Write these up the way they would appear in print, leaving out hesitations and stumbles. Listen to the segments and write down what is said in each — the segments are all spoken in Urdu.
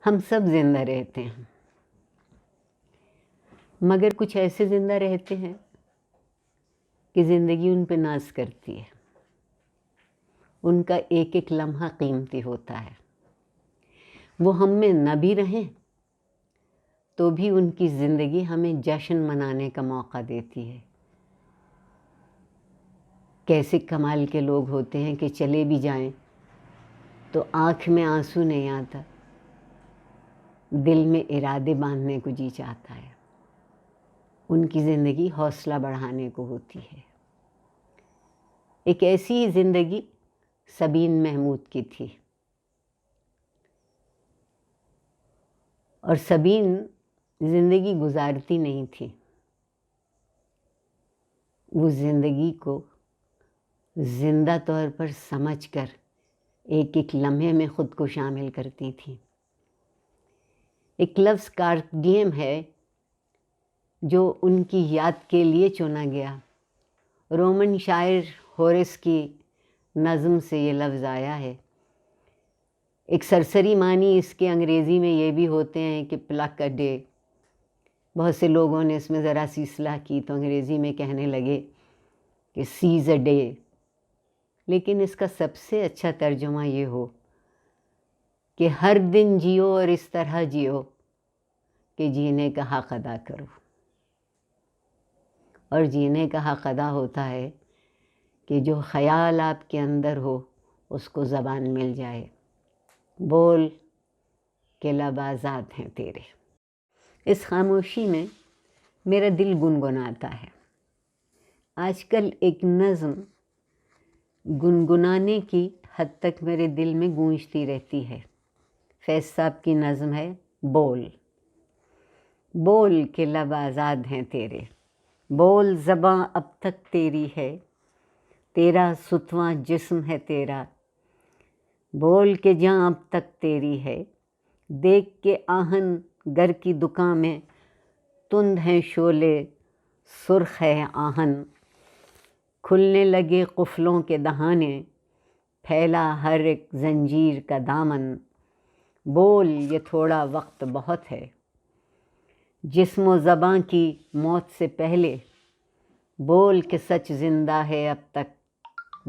ہم سب زندہ رہتے ہیں، مگر کچھ ایسے زندہ رہتے ہیں کہ زندگی ان پہ ناز کرتی ہے، ان کا ایک ایک لمحہ قیمتی ہوتا ہے۔ وہ ہم میں نہ بھی رہیں تو بھی ان کی زندگی ہمیں جشن منانے کا موقع دیتی ہے۔ کیسے کمال کے لوگ ہوتے ہیں کہ چلے بھی جائیں تو آنکھ میں آنسو نہیں آتا، دل میں ارادے باندھنے کو جی چاہتا ہے۔ ان کی زندگی حوصلہ بڑھانے کو ہوتی ہے۔ ایک ایسی ہی زندگی سبین محمود کی تھی، اور سبین زندگی گزارتی نہیں تھی، وہ زندگی کو زندہ طور پر سمجھ کر ایک ایک لمحے میں خود کو شامل کرتی تھی۔ ایک لفظ کارڈیم ہے جو ان کی یاد کے لیے چنا گیا۔ رومن شاعر ہوریس کی نظم سے یہ لفظ آیا ہے۔ ایک سرسری معنی اس کے انگریزی میں یہ بھی ہوتے ہیں کہ پلک اے ڈے۔ بہت سے لوگوں نے اس میں ذرا سی اصلاح کی تو انگریزی میں کہنے لگے کہ سیز اے ڈے، لیکن اس کا سب سے اچھا ترجمہ یہ ہو کہ ہر دن جیو اور اس طرح جیو کہ جینے کا حق ادا کرو۔ اور جینے کا حق ادا ہوتا ہے کہ جو خیال آپ کے اندر ہو اس کو زبان مل جائے۔ بول کہ لب آزاد ہیں تیرے۔ اس خاموشی میں میرا دل گنگناتا ہے۔ آج کل ایک نظم گنگنانے کی حد تک میرے دل میں گونجتی رہتی ہے۔ فیض صاحب کی نظم ہے بول۔ بول کہ لب آزاد ہیں تیرے، بول زباں اب تک تیری ہے، تیرا ستواں جسم ہے تیرا، بول کہ جاں اب تک تیری ہے، دیکھ کے آہن گر کی دکاں میں تند ہیں شعلے سرخ ہے آہن، کھلنے لگے قفلوں کے دہانے، پھیلا ہر ایک زنجیر کا دامن، بول یہ تھوڑا وقت بہت ہے، جسم و زباں کی موت سے پہلے، بول کہ سچ زندہ ہے اب تک،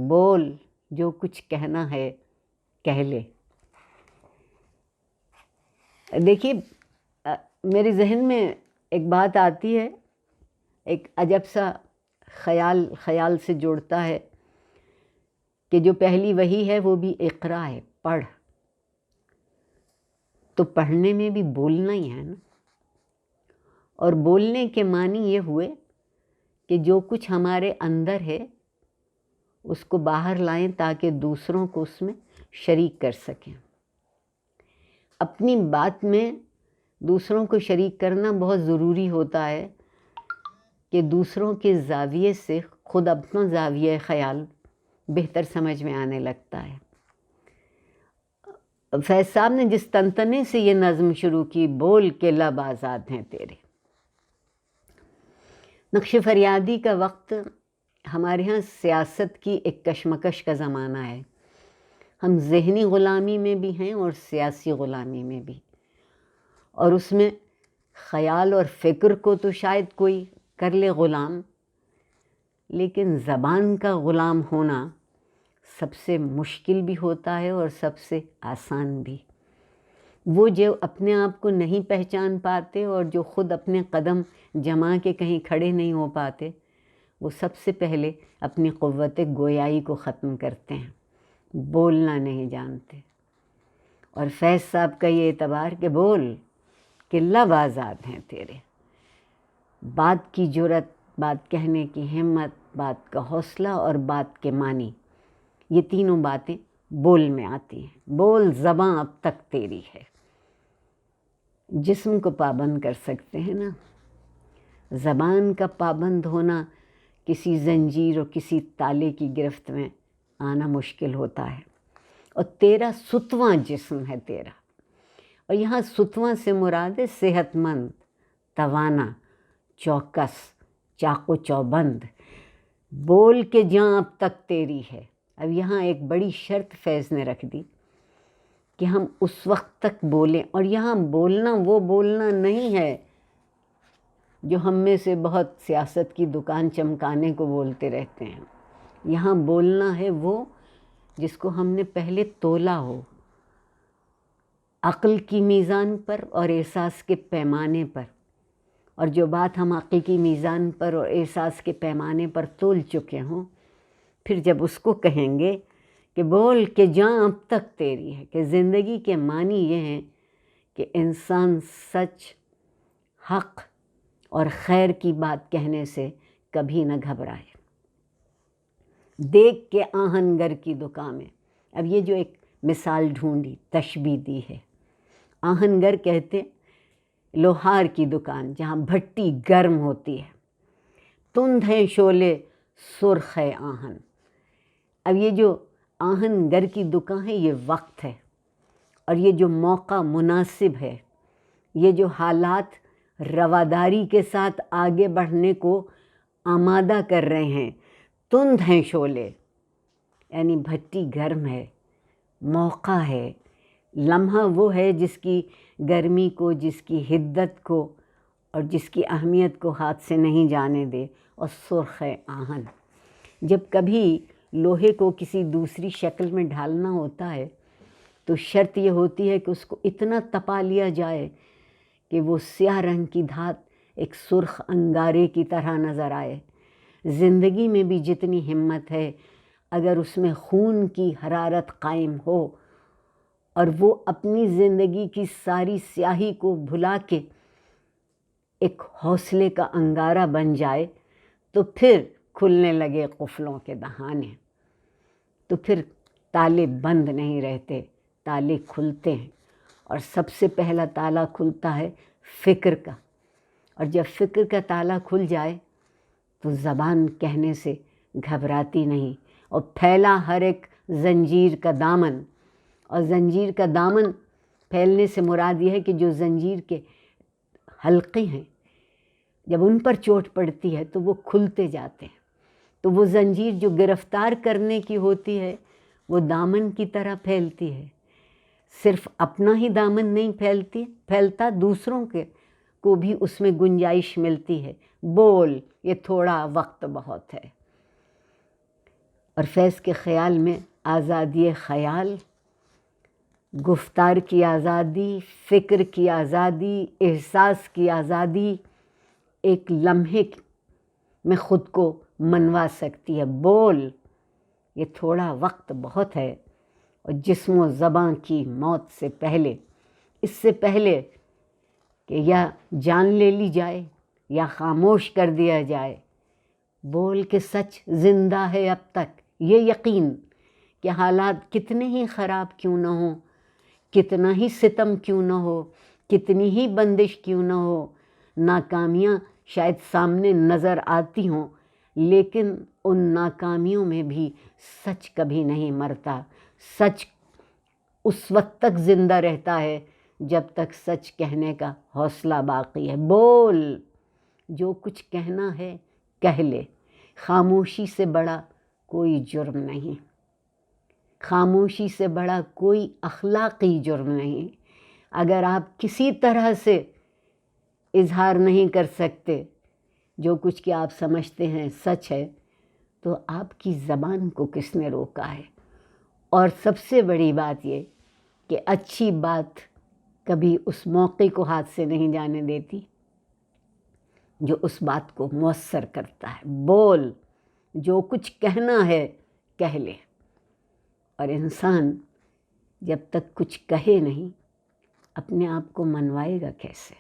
بول جو کچھ کہنا ہے کہہ لے۔ دیکھیے میرے ذہن میں ایک بات آتی ہے، ایک عجب سا خیال سے جوڑتا ہے کہ جو پہلی وحی ہے وہ بھی اقرا ہے، پڑھ۔ تو پڑھنے میں بھی بولنا ہی ہے نا، اور بولنے کے معنی یہ ہوئے کہ جو کچھ ہمارے اندر ہے اس کو باہر لائیں تاکہ دوسروں کو اس میں شریک کر سکیں۔ اپنی بات میں دوسروں کو شریک کرنا بہت ضروری ہوتا ہے کہ دوسروں کے زاویے سے خود اپنا زاویہ خیال بہتر سمجھ میں آنے لگتا ہے۔ فیض صاحب نے جس تنتنے سے یہ نظم شروع کی، بول کے لب آزاد ہیں تیرے، نقش فریادی کا وقت ہمارے ہاں سیاست کی ایک کشمکش کا زمانہ ہے۔ ہم ذہنی غلامی میں بھی ہیں اور سیاسی غلامی میں بھی، اور اس میں خیال اور فکر کو تو شاید کوئی کر لے غلام، لیکن زبان کا غلام ہونا سب سے مشکل بھی ہوتا ہے اور سب سے آسان بھی۔ وہ جو اپنے آپ کو نہیں پہچان پاتے اور جو خود اپنے قدم جما کے کہیں کھڑے نہیں ہو پاتے، وہ سب سے پہلے اپنی قوت گویائی کو ختم کرتے ہیں، بولنا نہیں جانتے۔ اور فیض صاحب کا یہ اعتبار کہ بول کہ لب آزاد ہیں تیرے، بات کی جرأت، بات کہنے کی ہمت، بات کا حوصلہ اور بات کے معنی، یہ تینوں باتیں بول میں آتی ہیں۔ بول زباں اب تک تیری ہے۔ جسم کو پابند کر سکتے ہیں نا، زبان کا پابند ہونا کسی زنجیر اور کسی تالے کی گرفت میں آنا مشکل ہوتا ہے۔ اور تیرا ستواں جسم ہے تیرا، اور یہاں ستواں سے مراد ہے صحت مند، توانا، چوکس، چاق و چوبند۔ بول کہ جاں اب تک تیری ہے۔ اب یہاں ایک بڑی شرط فیض نے رکھ دی کہ ہم اس وقت تک بولیں. اور یہاں بولنا وہ بولنا نہیں ہے جو ہم میں سے بہت سیاست کی دکان چمکانے کو بولتے رہتے ہیں. یہاں بولنا ہے وہ جس کو ہم نے پہلے تولا ہو، عقل کی میزان پر اور احساس کے پیمانے پر. اور جو بات ہم عقل کی میزان پر اور احساس کے پیمانے پر تول چکے ہوں، پھر جب اس کو کہیں گے کہ بول کہ جاں اب تک تیری ہے، کہ زندگی کے معنی یہ ہیں کہ انسان سچ، حق اور خیر کی بات کہنے سے کبھی نہ گھبرائے. دیکھ کے آہنگر کی دکان میں. اب یہ جو ایک مثال ڈھونڈی، تشبیہ دی ہے. آہنگر کہتے لوہار کی دکان جہاں بھٹی گرم ہوتی ہے. تند ہیں شعلے سرخ ہے آہن. اب یہ جو آہنگر کی دکان ہے یہ وقت ہے، اور یہ جو موقع مناسب ہے، یہ جو حالات رواداری کے ساتھ آگے بڑھنے کو آمادہ کر رہے ہیں. تند ہیں شعلے یعنی بھٹی گرم ہے، موقع ہے، لمحہ وہ ہے جس کی گرمی کو، جس کی حدت کو اور جس کی اہمیت کو ہاتھ سے نہیں جانے دے. اور سرخ ہے آہن. جب کبھی لوہے کو کسی دوسری شکل میں ڈھالنا ہوتا ہے تو شرط یہ ہوتی ہے کہ اس کو اتنا تپا لیا جائے کہ وہ سیاہ رنگ کی دھات ایک سرخ انگارے کی طرح نظر آئے. زندگی میں بھی جتنی ہمت ہے، اگر اس میں خون کی حرارت قائم ہو اور وہ اپنی زندگی کی ساری سیاہی کو بھلا کے ایک حوصلے کا انگارہ بن جائے، تو پھر کھلنے لگے قفلوں کے دہانے. تو پھر تالے بند نہیں رہتے، تالے کھلتے ہیں. اور سب سے پہلا تالا کھلتا ہے فکر کا. اور جب فکر کا تالا کھل جائے تو زبان کہنے سے گھبراتی نہیں، اور پھیلا ہر ایک زنجیر کا دامن. اور زنجیر کا دامن پھیلنے سے مراد یہ ہے کہ جو زنجیر کے حلقے ہیں جب ان پر چوٹ پڑتی ہے تو وہ کھلتے جاتے ہیں. تو وہ زنجیر جو گرفتار کرنے کی ہوتی ہے وہ دامن کی طرح پھیلتی ہے. صرف اپنا ہی دامن نہیں پھیلتا، دوسروں کے کو بھی اس میں گنجائش ملتی ہے. بول یہ تھوڑا وقت بہت ہے. اور فیض کے خیال میں آزادی خیال، گفتار کی آزادی، فکر کی آزادی، احساس کی آزادی ایک لمحے میں خود کو منوا سکتی ہے. بول یہ تھوڑا وقت بہت ہے. اور جسم و زباں کی موت سے پہلے، اس سے پہلے کہ یا جان لے لی جائے یا خاموش کر دیا جائے، بول کہ سچ زندہ ہے اب تک. یہ یقین کہ حالات کتنے ہی خراب کیوں نہ ہوں، کتنا ہی ستم کیوں نہ ہو، کتنی ہی بندش کیوں نہ ہو، ناکامیاں شاید سامنے نظر آتی ہوں، لیکن ان ناکامیوں میں بھی سچ کبھی نہیں مرتا. سچ اس وقت تک زندہ رہتا ہے جب تک سچ کہنے کا حوصلہ باقی ہے. بول جو کچھ کہنا ہے کہہ لے. خاموشی سے بڑا کوئی جرم نہیں، خاموشی سے بڑا کوئی اخلاقی جرم نہیں. اگر آپ کسی طرح سے اظہار نہیں کر سکتے جو کچھ کہ آپ سمجھتے ہیں سچ ہے، تو آپ کی زبان کو کس نے روکا ہے؟ اور سب سے بڑی بات یہ کہ اچھی بات کبھی اس موقع کو ہاتھ سے نہیں جانے دیتی جو اس بات کو مؤثر کرتا ہے. بول جو کچھ کہنا ہے کہہ لے. اور انسان جب تک کچھ کہے نہیں اپنے آپ کو منوائے گا کیسے؟